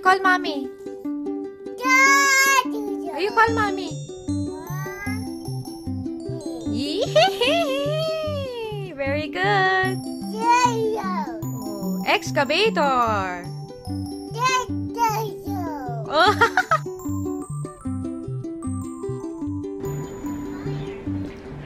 call mommy? You call mommy? Yee-hee-hee! Very good. Oh, excavator. Oh.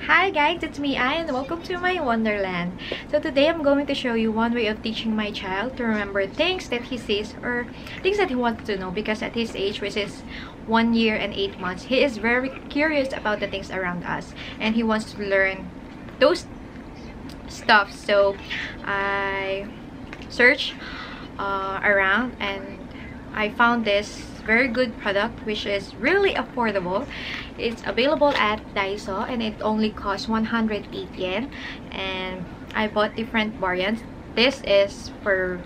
Hi guys, it's me, and welcome to my wonderland. So today I'm going to show you one way of teaching my child to remember things that he sees or things that he wants to know, because at his age, which is 1 year and 8 months, he is very curious about the things around us and he wants to learn those stuff. So I searched around and I found this very good product which is really affordable. It's available at Daiso and it only costs 108 yen, and I bought different variants. This is for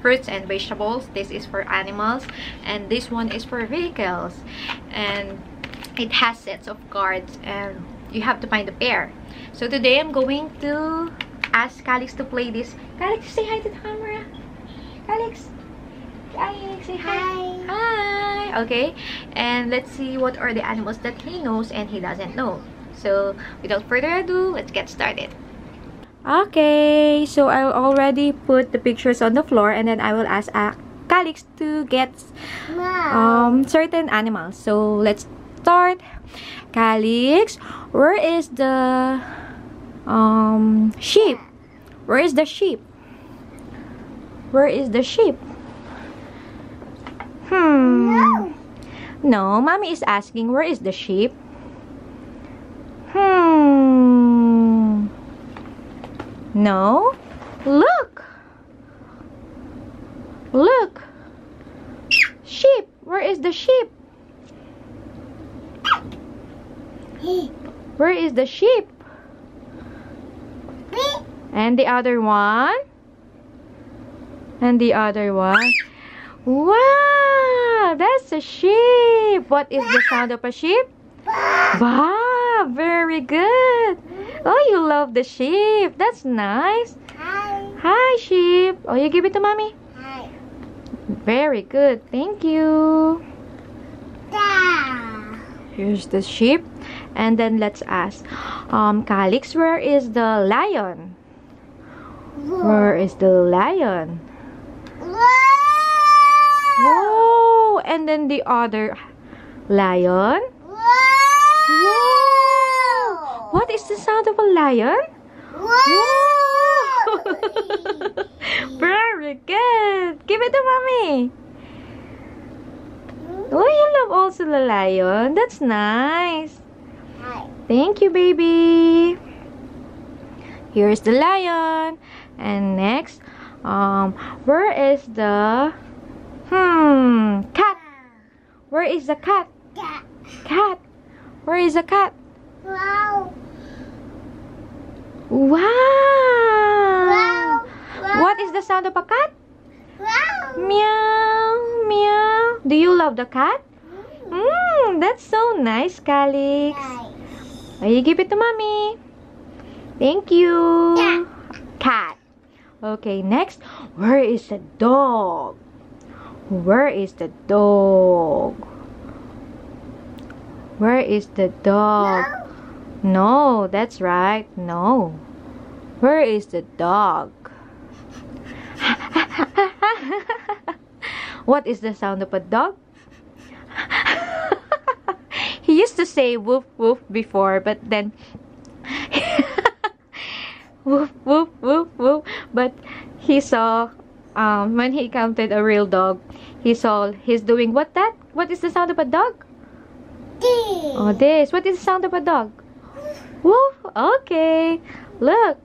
fruits and vegetables, this is for animals, and this one is for vehicles. And it has sets of cards and you have to find a pair. So today I'm going to ask Calix to play this. Calix, say hi to the camera. Calix, say hi. Hi. Okay, and let's see what are the animals that he knows and he doesn't know. So without further ado, let's get started. Okay, so I already put the pictures on the floor, and then I will ask Calix to get certain animals. So let's start. Calix, where is the sheep? Where is the sheep? Where is the sheep? No, mommy is asking, where is the sheep? No. Look. Look. Sheep. Where is the sheep? Where is the sheep? And the other one? And the other one? Wow, that's a sheep. What is the sound of a sheep? Wow, very good. Oh, you love the sheep. That's nice. Hi. Hi, sheep. Oh, you give it to mommy? Hi. Very good. Thank you. Here's the sheep. And then let's ask, Calix, where is the lion? Where is the lion? Whoa! And then the other lion. Whoa! What is the sound of a lion? Whoa! Very good. Give it to mommy. Oh, you love also the lion. That's nice. Thank you, baby. Here's the lion. And next, where is the cat? Where is the cat? Cat. Where is the cat? Wow. Wow. What is the sound of a cat? Wow. Meow, meow. Do you love the cat? That's so nice, Calix. Oh, you give it to mommy. Thank you. Cat. Okay, next. Where is the dog? Where is the dog? Where is the dog? No, that's right. No. Where is the dog? What is the sound of a dog? He used to say woof woof before, but then woof woof woof woof. But he saw when he counted a real dog, he saw he's doing what that? What is the sound of a dog? This. Oh, this. What is the sound of a dog? Woof. Okay. Look.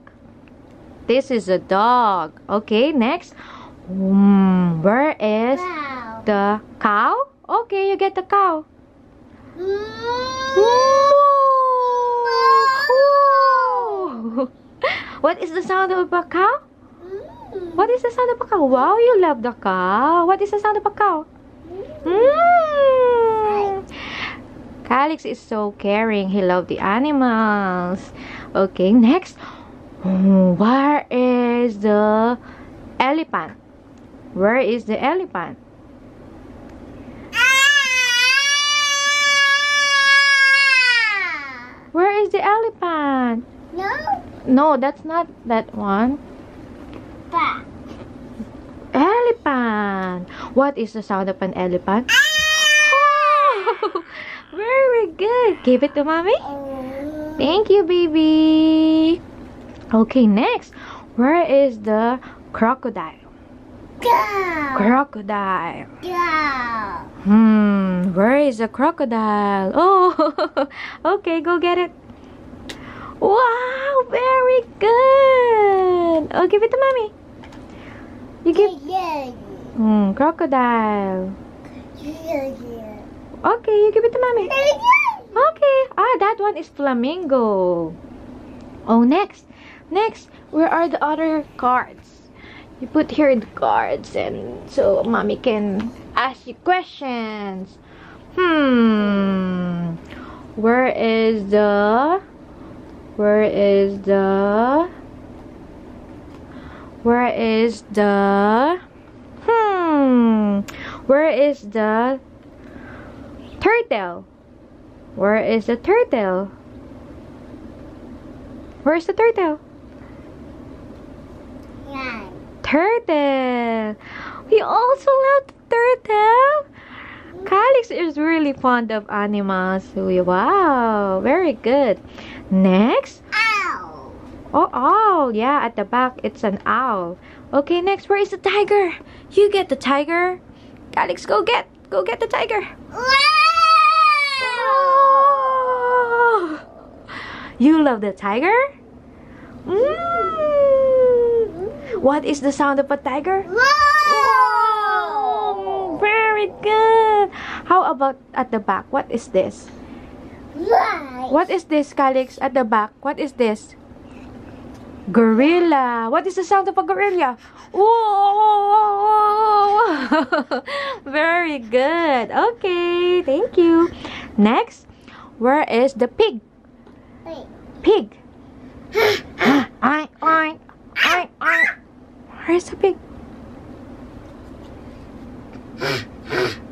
This is a dog. Okay, next. Where is the cow? Okay, you get the cow. What is the sound of a cow? What is the sound of a cow? Wow, you love the cow. What is the sound of a cow? Calix is so caring. He loves the animals. Okay, next. Where is the elephant? Where is the elephant? is the elephant? No. No, that's not that one. Ba. Elephant. What is the sound of an elephant? Oh, very good. Give it to mommy. Thank you, baby. Okay, next. Where is the crocodile? Go. Crocodile. Go. Where is the crocodile? Oh, okay, go get it. Wow, very good. Oh, give it to mommy. You give. Crocodile. Okay, you give it to mommy. Okay. Ah, that one is flamingo. Oh, next. Next, where are the other cards? You put here the cards, and so mommy can ask you questions. Where is the Where is the turtle? Where is the turtle? Where's the turtle? Yeah. Turtle. We also love the turtle. Calix is really fond of animals. Wow, very good. Next. Ow. Oh, owl. Yeah, at the back, it's an owl. Okay, next, where is the tiger? You get the tiger. Calix, go get the tiger. Wow. Oh. You love the tiger? What is the sound of a tiger? Wow. Very good. How about at the back? What is this? Right. What is this, Calix? At the back, what is this? Gorilla. What is the sound of a gorilla? Whoa! Very good. Okay, thank you. Next, where is the pig? Wait. Pig. Where's the pig?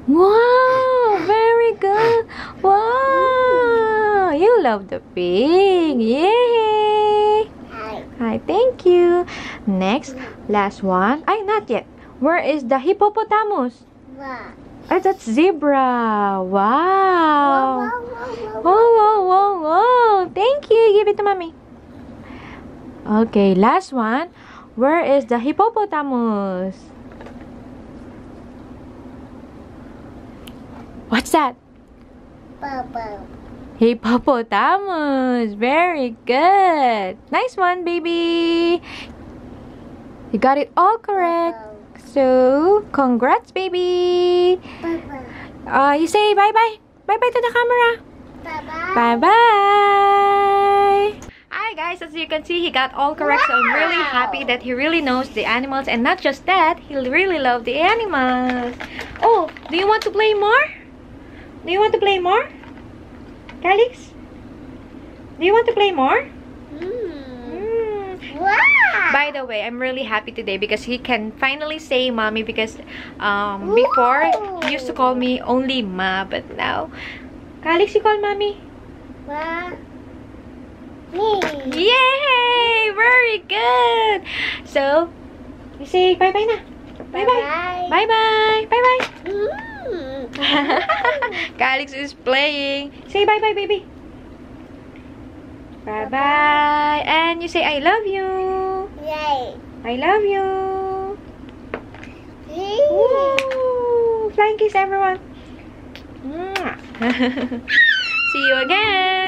Wow, very good. Wow, you love the pig. Yay! Hi, thank you. Next, last one. Ay, not yet. Where is the hippopotamus? Wow. Oh, that's zebra. Wow. Whoa. Thank you. Give it to mommy. Okay, last one. Where is the hippopotamus? What's that? Bubble. Hippopotamus. Very good. Nice one, baby. You got it all correct. So, congrats, baby. Bubble. You say bye-bye. Bye-bye to the camera. Bye-bye. Bye-bye. Hi guys, as you can see, he got all correct. So I'm really happy that he really knows the animals. And not just that, he really loves the animals. Oh, do you want to play more? Do you want to play more? Calix? Do you want to play more? Wow. By the way, I'm really happy today because he can finally say mommy, because before he used to call me only ma, but now Calix, you call mommy. Wow. Me. Yay! Very good. So you say bye bye na. Bye bye. Bye bye. Bye bye. Calix is playing. Say bye bye, baby. Bye bye. And you say I love you. Yay. I love you. Woo! Flying kiss, everyone. See you again.